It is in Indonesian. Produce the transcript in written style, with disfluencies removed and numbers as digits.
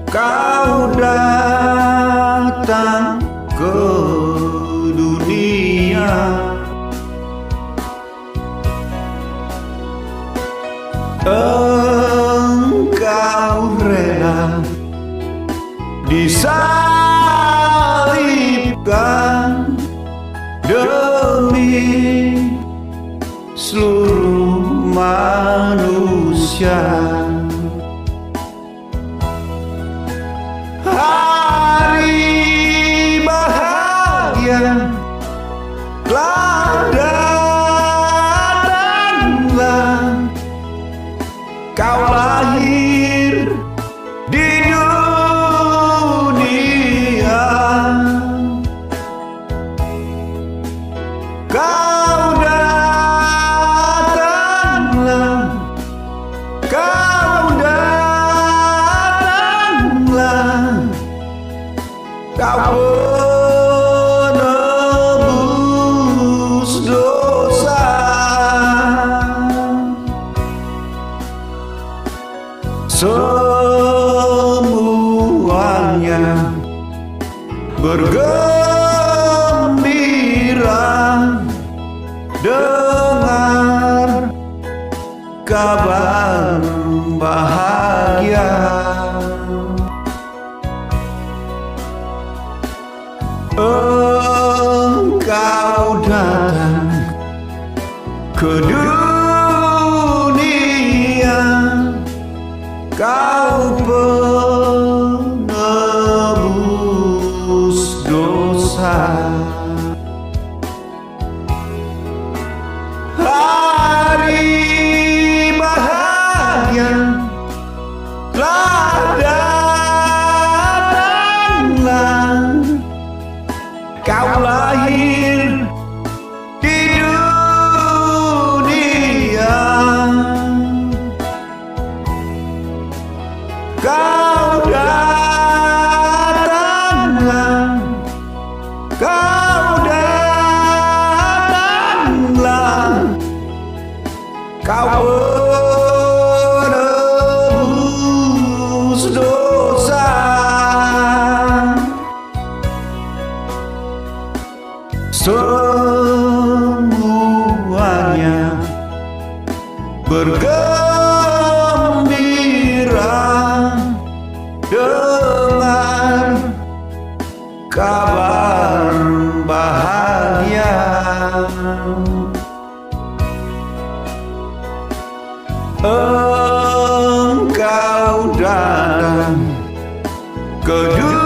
Kau datang ke dunia, engkau rela disalibkan demi seluruh manusia. Hari bahagia telah datanglah, kau lahir di dunia. Kau datanglah, kau datanglah, kau penebus dosa. Semuanya bergembira dengar kabar bahagia. Engkau datang ke dunia, kau penebus dosa. Hari bahagia telah datanglah, kau lahir di dunia. Kau datanglah, kau datanglah, kau penebus dosa. Semuanya bergembira dengar kabar bahagia. Engkau datang ke dunia,